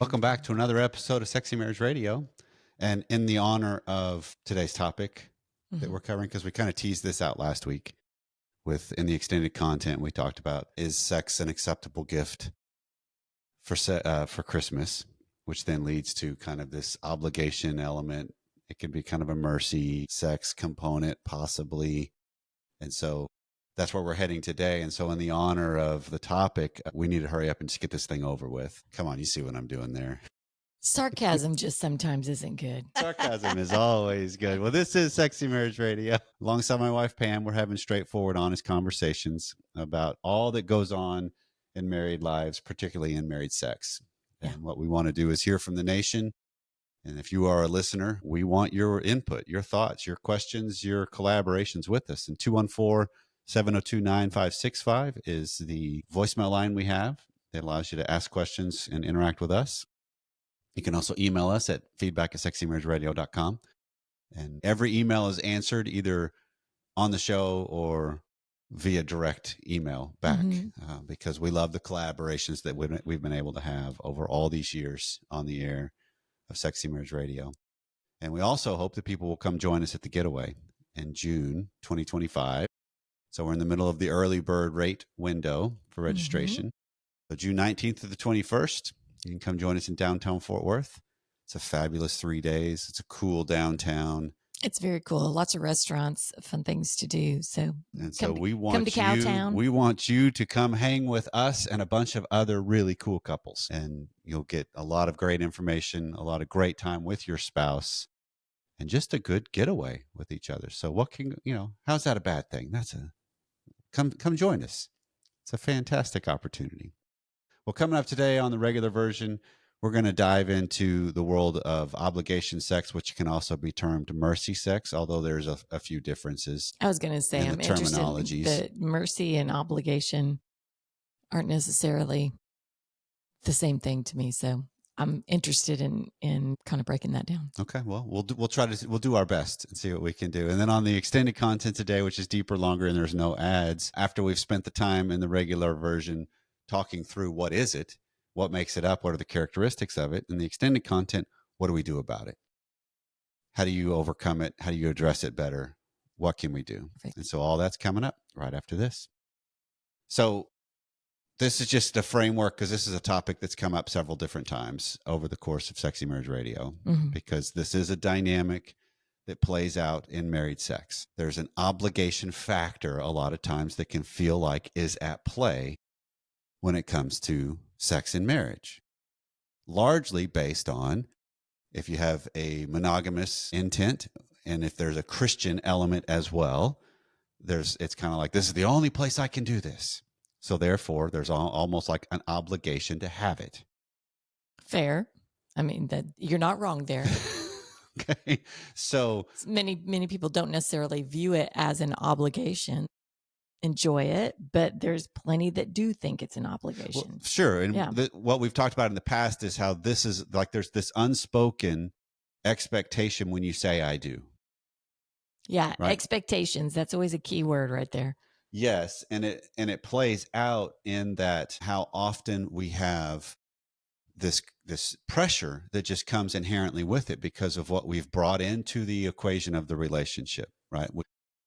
Welcome back to another episode of Sexy Marriage Radio. And in the honor of today's topic that we're covering, because we kind of teased this out last week in the extended content, we talked about, is sex an acceptable gift for Christmas, which then leads to kind of this obligation element. It can be kind of a mercy sex component, possibly. And so that's where we're heading today. And so in the honor of the topic, we need to hurry up and just get this thing over with. Come on, you see what I'm doing there. Sarcasm just sometimes isn't good. Sarcasm is always good. Well, this is Sexy Marriage Radio. Alongside my wife, Pam, we're having straightforward, honest conversations about all that goes on in married lives, particularly in married sex. And what we want to do is hear from the nation. And if you are a listener, we want your input, your thoughts, your questions, your collaborations with us. And 214-702-9565 is the voicemail line we have that allows you to ask questions and interact with us. You can also email us at feedback@sexymarriageradio.com. And every email is answered either on the show or via direct email back because we love the collaborations that we've been able to have over all these years on the air of Sexy Marriage Radio. And we also hope that people will come join us at the getaway in June 2025. So we're in the middle of the early bird rate window for registration. So June 19th to the 21st, you can come join us in downtown Fort Worth. It's a fabulous 3 days. It's a cool downtown. It's very cool. Lots of restaurants, fun things to do. We want you to come hang with us and a bunch of other really cool couples. And you'll get a lot of great information, a lot of great time with your spouse, and just a good getaway with each other. So how's that a bad thing? Come join us. It's a fantastic opportunity. Well, coming up today on the regular version, we're going to dive into the world of obligation sex, which can also be termed mercy sex, although there's a few differences. I was going to say, I'm interested in that mercy and obligation aren't necessarily the same thing to me. So I'm interested in kind of breaking that down. Okay. Well, we'll do our best and see what we can do. And then on the extended content today, which is deeper, longer, and there's no ads, after we've spent the time in the regular version talking through what is it, what makes it up, what are the characteristics of it, and the extended content, what do we do about it? How do you overcome it? How do you address it better? What can we do? Perfect. And so all that's coming up right after this. So this is just a framework because this is a topic that's come up several different times over the course of Sexy Marriage Radio, because this is a dynamic that plays out in married sex. There's an obligation factor a lot of times that can feel like is at play when it comes to sex in marriage, largely based on if you have a monogamous intent and if there's a Christian element as well. It's kind of like, this is the only place I can do this. So therefore, there's almost like an obligation to have it. Fair. I mean, that you're not wrong there. Okay. So many people don't necessarily view it as an obligation. Enjoy it, but there's plenty that do think it's an obligation. Well, sure. And what we've talked about in the past is how this is like, there's this unspoken expectation when you say I do. Yeah. Right? Expectations. That's always a key word right there. Yes. And it plays out in that how often we have this pressure that just comes inherently with it because of what we've brought into the equation of the relationship, right?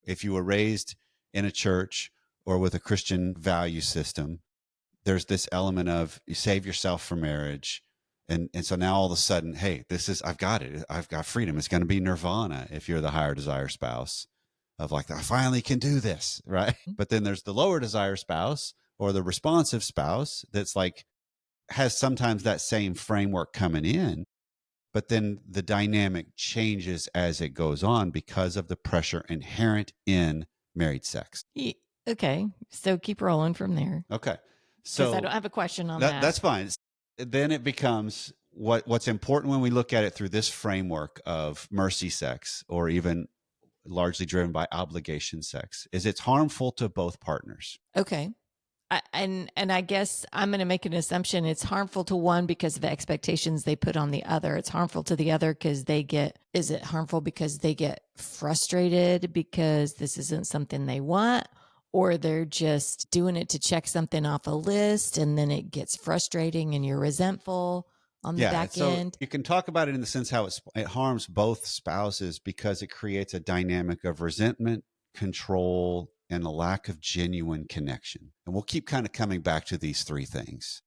If you were raised in a church or with a Christian value system, there's this element of you save yourself for marriage. And so now all of a sudden, hey, I've got it. I've got freedom. It's going to be nirvana if you're the higher desire spouse of like, I finally can do this, right? But then there's the lower desire spouse or the responsive spouse that's like, has sometimes that same framework coming in, but then the dynamic changes as it goes on because of the pressure inherent in married sex. Okay. So keep rolling from there. Okay. So I don't have a question on that. That's fine. Then it becomes what's important when we look at it through this framework of mercy sex, or even largely driven by obligation sex, is it's harmful to both partners. Okay. And I guess I'm going to make an assumption. It's harmful to one because of the expectations they put on the other. It's harmful to the other because is it harmful because they get frustrated because this isn't something they want, or they're just doing it to check something off a list and then it gets frustrating and you're resentful? on the Yeah, back so end. you can talk about it in the sense how it harms both spouses because it creates a dynamic of resentment, control, and a lack of genuine connection. And we'll keep kind of coming back to these three things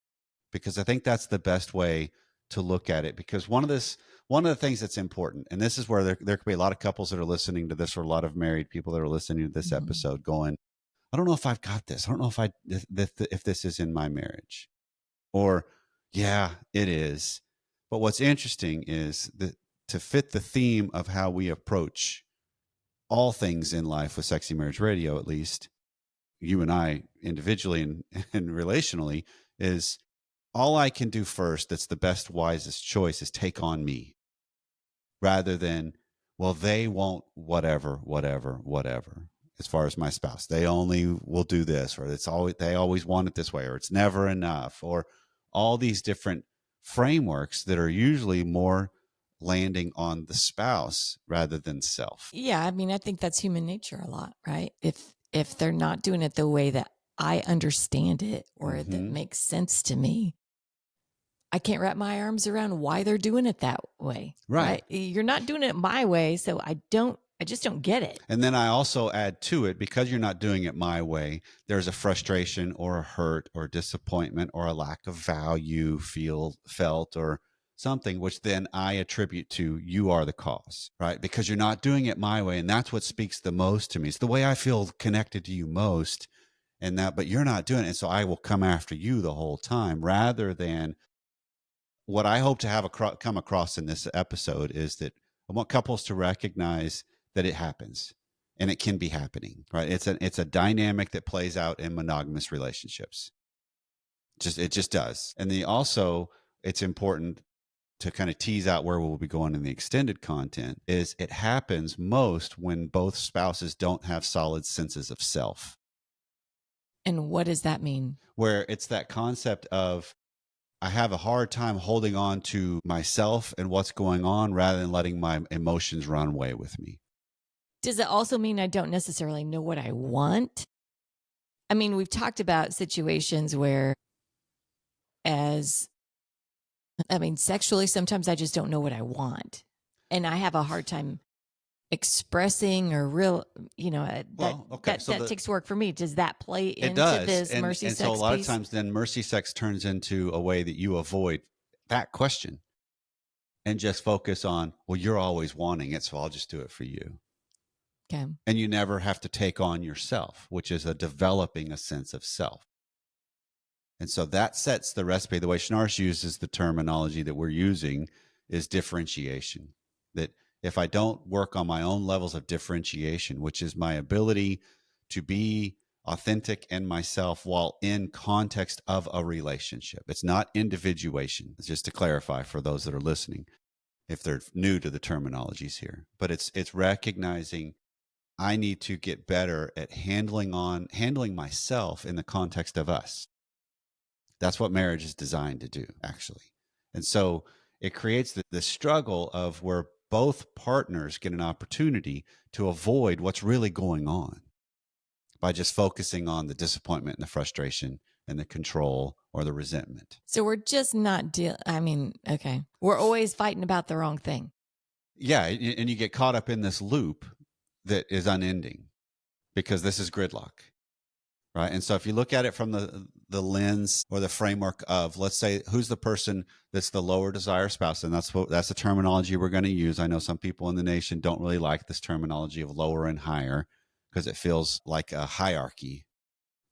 because I think that's the best way to look at it. Because one of the things that's important, and this is where there could be a lot of couples that are listening to this, or a lot of married people that are listening to this Mhm. episode, going, "I don't know if I've got this. I don't know if this is in my marriage." Or, yeah, it is. But what's interesting is that to fit the theme of how we approach all things in life with Sexy Marriage Radio, at least you and I individually and, and relationally, is all I can do first that's the best, wisest choice is take on me rather than, well, they won't whatever. As far as my spouse, they only will do this, or they always want it this way, or it's never enough, or all these different frameworks that are usually more landing on the spouse rather than self. Yeah, I mean, I think that's human nature a lot, right? If they're not doing it the way that I understand it or that Hmm. makes sense to me, I can't wrap my arms around why they're doing it that way, Right. right? You're not doing it my way, so I just don't get it. And then I also add to it, because you're not doing it my way, there's a frustration or a hurt or disappointment or a lack of value felt or something, which then I attribute to you are the cause, right? Because you're not doing it my way. And that's what speaks the most to me. It's the way I feel connected to you most. And that, but you're not doing it. And so I will come after you the whole time rather than what I hope to have come across in this episode is that I want couples to recognize that it happens and it can be happening, right? It's a dynamic that plays out in monogamous relationships. It just does. And then also it's important to kind of tease out where we'll be going in the extended content is it happens most when both spouses don't have solid senses of self, And what does that mean? where it's that concept of I have a hard time holding on to myself and what's going on rather than letting my emotions run away with me. Does it also mean I don't necessarily know what I want? I mean, we've talked about situations where as I mean, sexually sometimes I just don't know what I want. And I have a hard time expressing or real, that Well, okay. that So that takes work for me. Does that play it into does. this And mercy and so a sex lot of piece? times then mercy sex turns into a way that you avoid that question and just focus on, well, you're always wanting it, so I'll just do it for you. Okay. And you never have to take on yourself, which is a developing a sense of self. And so that sets the recipe. The way Schnarch uses the terminology that we're using is differentiation. That if I don't work on my own levels of differentiation, which is my ability to be authentic and myself while in context of a relationship, it's not individuation. It's just to clarify for those that are listening, if they're new to the terminologies here, but it's recognizing I need to get better at handling myself in the context of us. That's what marriage is designed to do, actually. And so it creates the struggle of where both partners get an opportunity to avoid what's really going on by just focusing on the disappointment and the frustration and the control or the resentment. So we're just not I mean, okay. We're always fighting about the wrong thing. Yeah. And you get caught up in this loop that is unending because this is gridlock. Right. And so if you look at it from the lens or the framework of, let's say, who's the person that's the lower desire spouse, and that's the terminology we're going to use. I know some people in the nation don't really like this terminology of lower and higher because it feels like a hierarchy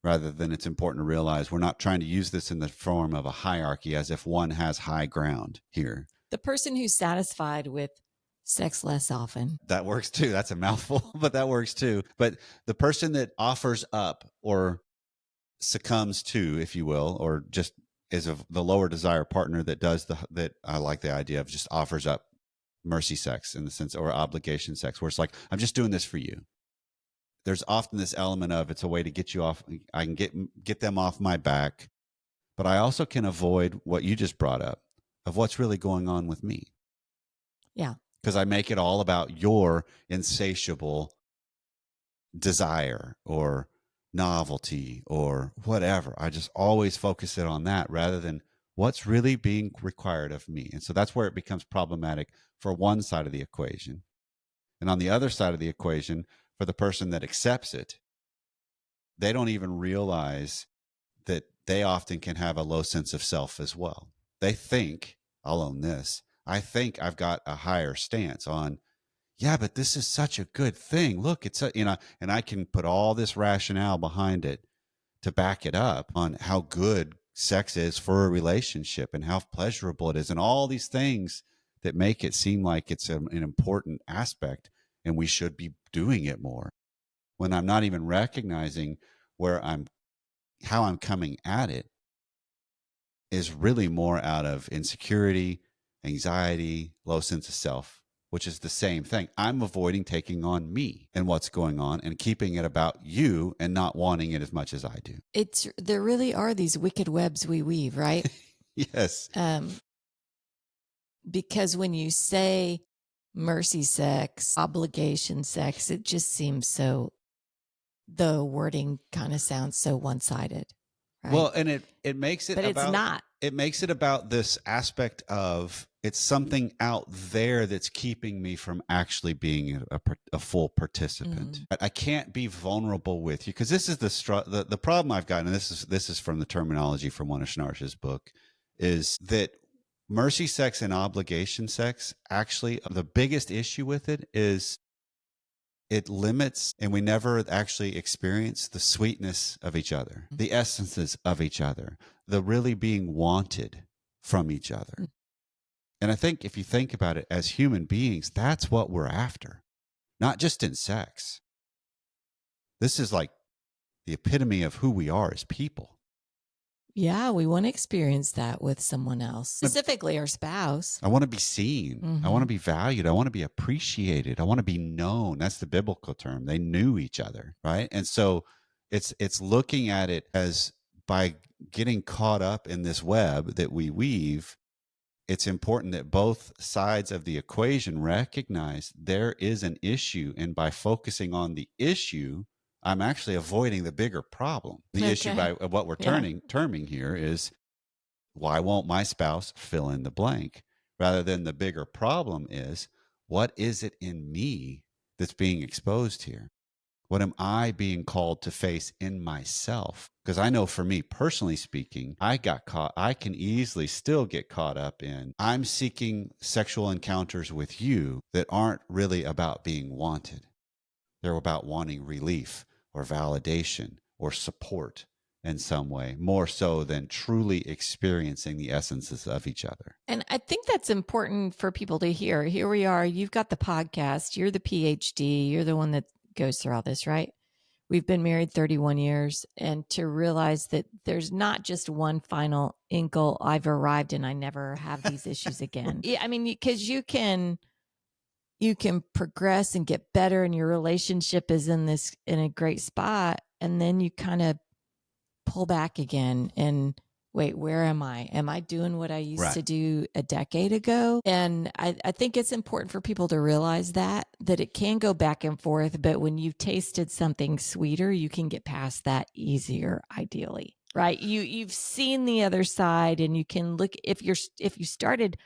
rather than it's important to realize we're not trying to use this in the form of a hierarchy as if one has high ground here. The person who's satisfied with sex less often. That works too. That's a mouthful, but that works too. But the person that offers up or succumbs to, if you will, or just is the lower desire partner that does that I like the idea of just offers up mercy sex in the sense or obligation sex where it's like, I'm just doing this for you. There's often this element of it's a way to get you off. I can get them off my back, but I also can avoid what you just brought up of what's really going on with me. Yeah. Because I make it all about your insatiable desire or novelty or whatever. I just always focus it on that rather than What's really being required of me? And so that's where it becomes problematic for one side of the equation. And on the other side of the equation, for the person that accepts it, they don't even realize that they often can have a low sense of self as well. They think, I'll own this. I think I've got a higher stance on, yeah, but this is such a good thing. Look, it's a, and I can put all this rationale behind it to back it up on how good sex is for a relationship and how pleasurable it is and all these things that make it seem like it's an important aspect and we should be doing it more, when I'm not even recognizing where how I'm coming at it is really more out of insecurity, anxiety, low sense of self, which is the same thing. I'm avoiding taking on me and what's going on and keeping it about you and not wanting it as much as I do. There really are these wicked webs we weave, right? Yes. Because when you say mercy sex, obligation sex, it just seems so, the wording kind of sounds so one-sided, right? Well, and it makes it but about, it's not. It makes it about this aspect of it's something out there that's keeping me from actually being a full participant. I can't be vulnerable with you because this is the problem I've gotten, and this is from the terminology from one of Schnarch's book, is that mercy sex and obligation sex, actually the biggest issue with it is it limits, and we never actually experience the sweetness of each other, the essences of each other, the really being wanted from each other. And I think if you think about it as human beings, that's what we're after, not just in sex. This is like the epitome of who we are as people. Yeah, we want to experience that with someone else, specifically our spouse. I want to be seen. I want to be valued. I want to be appreciated. I want to be known. That's the biblical term. They knew each other, right? And so it's looking at it as, by getting caught up in this web that we weave, it's important that both sides of the equation recognize there is an issue. And by focusing on the issue, I'm actually avoiding the bigger problem. The issue by what we're terming here is, why won't my spouse fill in the blank? Rather than the bigger problem is, what is it in me that's being exposed here? What am I being called to face in myself? Because I know for me, personally speaking, I can easily still get caught up in, I'm seeking sexual encounters with you that aren't really about being wanted. They're about wanting relief or validation or support in some way, more so than truly experiencing the essences of each other. And I think that's important for people to hear. Here we are. You've got the podcast. You're the PhD. You're the one that goes through all this, right? We've been married 31 years. And to realize that there's not just one final end goal, I've arrived and I never have these issues again. Yeah, I mean, because you can progress and get better and your relationship is in a great spot. And then you kind of pull back again and wait, where am I? Am I doing what I used to do a decade ago? And I think it's important for people to realize that it can go back and forth, but when you've tasted something sweeter, you can get past that easier, ideally, right? You've seen the other side, and you can look, if you started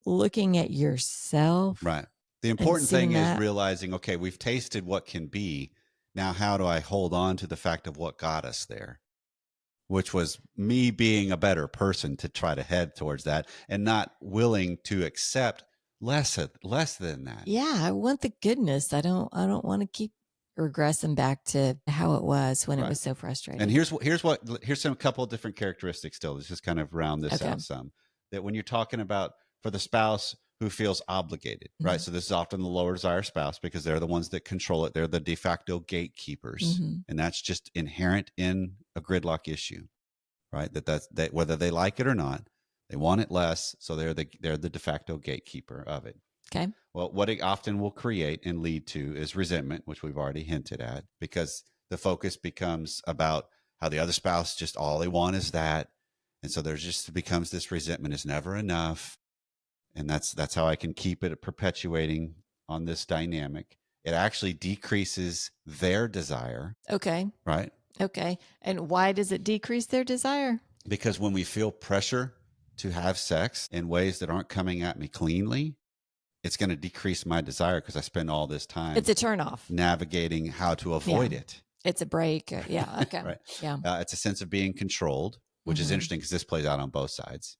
looking at yourself. Right. The important thing is realizing, okay, we've tasted what can be. Now, how do I hold on to the fact of what got us there? Which was me being a better person to try to head towards that, and not willing to accept less than that. Yeah, I want the goodness. I don't want to keep regressing back to how it was when it was so frustrating. And here's some couple of different characteristics still. Let's just kind of round this out some. That when you're talking about for the spouse who feels obligated, right? So this is often the lower desire spouse because they're the ones that control it. They're the de facto gatekeepers. And that's just inherent in a gridlock issue, right? That whether they like it or not, they want it less. So they're the de facto gatekeeper of it. Okay. Well, what it often will create and lead to is resentment, which we've already hinted at, because the focus becomes about how the other spouse just all they want is that. And so there just becomes this resentment is never enough. And that's how I can keep it perpetuating on this dynamic. It actually decreases their desire. Okay. Right. Okay. And why does it decrease their desire? Because when we feel pressure to have sex in ways that aren't coming at me cleanly, it's going to decrease my desire because I spend all this time It's a turnoff. navigating how to avoid it. It's a break. Yeah. Okay. Right. Yeah. It's a sense of being controlled, which is interesting because this plays out on both sides.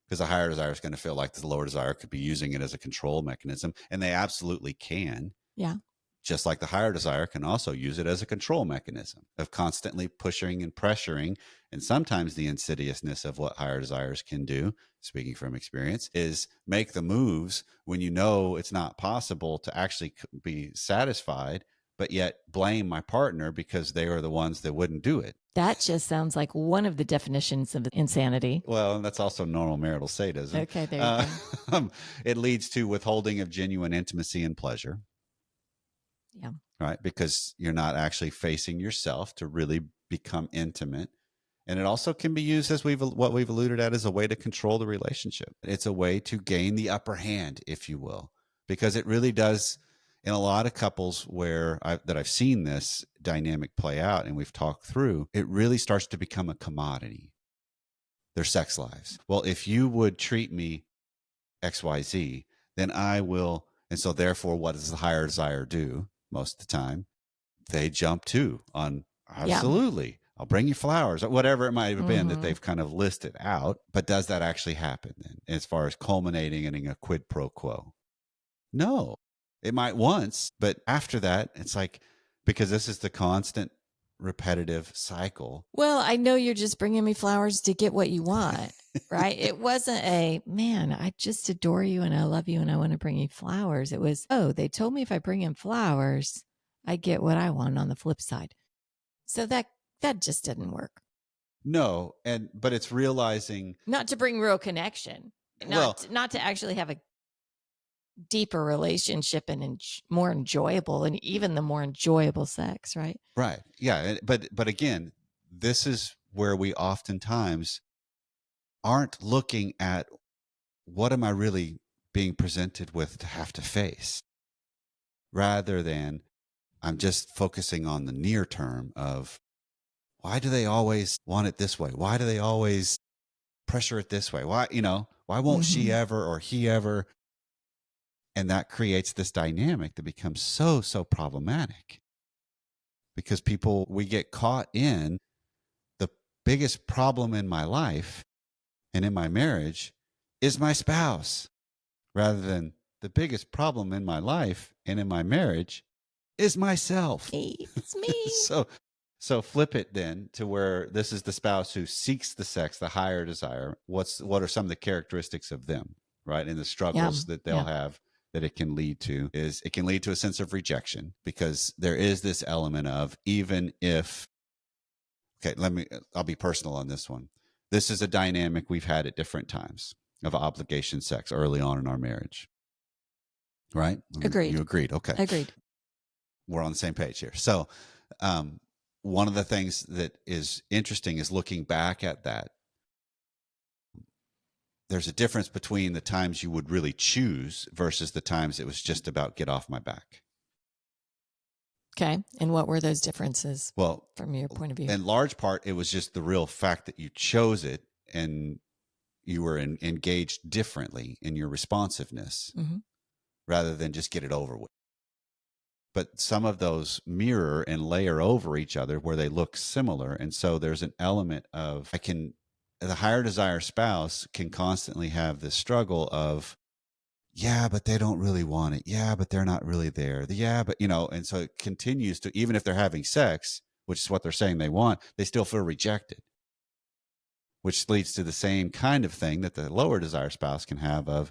Because the higher desire is going to feel like the lower desire could be using it as a control mechanism, and they absolutely can. Yeah. Just like the higher desire can also use it as a control mechanism of constantly pushing and pressuring. And sometimes the insidiousness of what higher desires can do, speaking from experience, is make the moves when you know it's not possible to actually be satisfied, but yet blame my partner because they are the ones that wouldn't do it. That just sounds like one of the definitions of insanity. Well, and that's also normal marital sadism. Okay, there you go. It leads to withholding of genuine intimacy and pleasure. Yeah. Right? Because you're not actually facing yourself to really become intimate. And it also can be used as what we've alluded at as a way to control the relationship. It's a way to gain the upper hand, if you will, because it really does in a lot of couples that I've seen this dynamic play out and we've talked through, it really starts to become a commodity. Their sex lives. Well, if you would treat me XYZ, then I will. And so therefore, what does the higher desire do most of the time? They jump to on absolutely. I'll bring you flowers, or whatever it might have been that they've kind of listed out. But does that actually happen then, as far as culminating in a quid pro quo? No, it might once, but after that, it's like, because this is the constant repetitive cycle. Well, I know you're just bringing me flowers to get what you want, right? It wasn't man, I just adore you and I love you and I want to bring you flowers. It was, they told me if I bring in flowers, I get what I want on the flip side. So that just didn't work. No, but it's realizing not to bring real connection, not to actually have a deeper relationship and more enjoyable, and even the more enjoyable sex, right? Right. Yeah. But again, this is where we oftentimes aren't looking at what am I really being presented with to have to face, rather than I'm just focusing on the near term of why do they always want it this way? Why do they always pressure it this way? Why won't she ever or he ever? And that creates this dynamic that becomes so problematic, because we get caught in the biggest problem in my life and in my marriage is my spouse, rather than the biggest problem in my life and in my marriage is myself. It's me. So flip it then to where this is the spouse who seeks the sex, the higher desire. What are some of the characteristics of them, right? And the struggles that they'll have that it can lead to is it can lead to a sense of rejection, because there is this element of, even if, I'll be personal on this one. This is a dynamic we've had at different times of obligation sex early on in our marriage. Right? Agreed. You agreed. Okay. Agreed. We're on the same page here. So, one of the things that is interesting is looking back at that. There's a difference between the times you would really choose versus the times it was just about get off my back. Okay. And what were those differences? Well, from your point of view? In large part, it was just the real fact that you chose it and you were engaged differently in your responsiveness rather than just get it over with. But some of those mirror and layer over each other where they look similar. And so there's an element of the higher desire spouse can constantly have this struggle of, yeah, but they don't really want it. Yeah, but they're not really there. Yeah, but and so it continues to, even if they're having sex, which is what they're saying they want, they still feel rejected, which leads to the same kind of thing that the lower desire spouse can have of,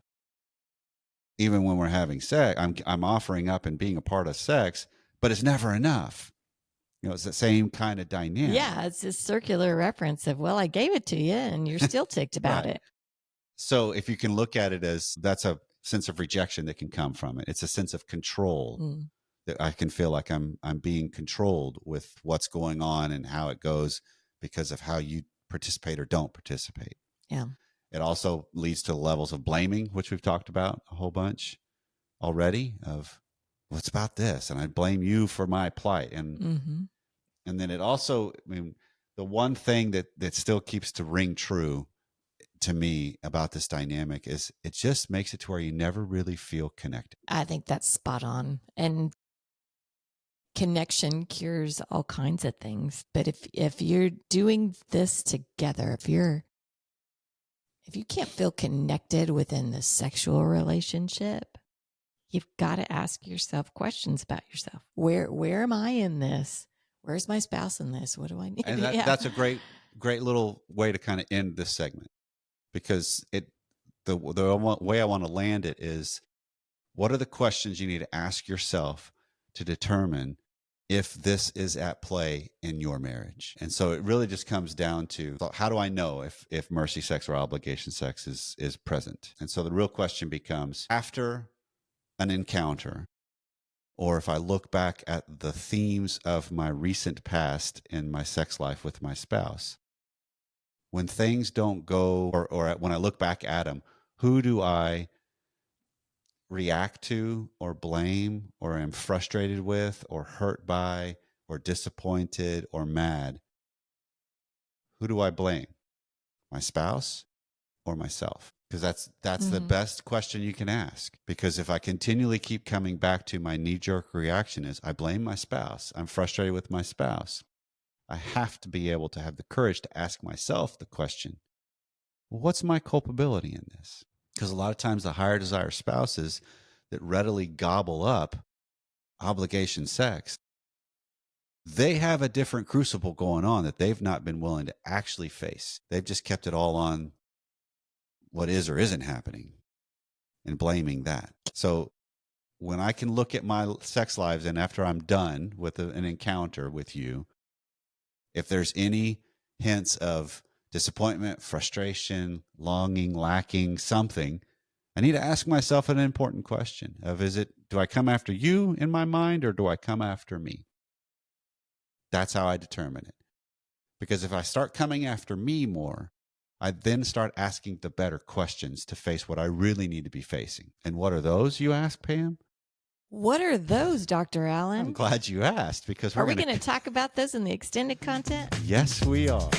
even when we're having sex, I'm offering up and being a part of sex, but it's never enough. It's the same kind of dynamic. Yeah, it's this circular reference of, well, I gave it to you and you're still ticked about it. So if you can look at it as that's a sense of rejection that can come from it. It's a sense of control that I can feel like I'm being controlled with what's going on and how it goes because of how you participate or don't participate. Yeah. It also leads to levels of blaming, which we've talked about a whole bunch already, of what's about this? And I blame you for my plight. And then it also, the one thing that still keeps to ring true to me about this dynamic is it just makes it to where you never really feel connected. I think that's spot on. And connection cures all kinds of things. But if you're doing this together, if you can't feel connected within the sexual relationship, you've got to ask yourself questions about yourself. Where am I in this? Where's my spouse in this? What do I need? And that's a great little way to kind of end this segment, because the way I want to land it is, what are the questions you need to ask yourself to determine if this is at play in your marriage? And so it really just comes down to, how do I know if mercy sex or obligation sex is present? And so the real question becomes, after an encounter, or if I look back at the themes of my recent past in my sex life with my spouse, when things don't go, or when I look back at them, who do I react to or blame or am frustrated with or hurt by or disappointed or mad? Who do I blame? My spouse or myself? Because that's the best question you can ask. Because if I continually keep coming back to my knee-jerk reaction is, I blame my spouse, I'm frustrated with my spouse, I have to be able to have the courage to ask myself the question, well, what's my culpability in this? Because a lot of times the higher desire spouses that readily gobble up obligation sex, they have a different crucible going on that they've not been willing to actually face. They've just kept it all on what is or isn't happening and blaming that. So when I can look at my sex lives, and after I'm done with an encounter with you, if there's any hints of disappointment, frustration, longing, lacking something, I need to ask myself an important question of, do I come after you in my mind, or do I come after me? That's how I determine it. Because if I start coming after me more, I then start asking the better questions to face what I really need to be facing. And what are those, you ask, Pam? What are those, Dr. Allen? I'm glad you asked, because are we going to talk about those in the extended content? Yes, we are.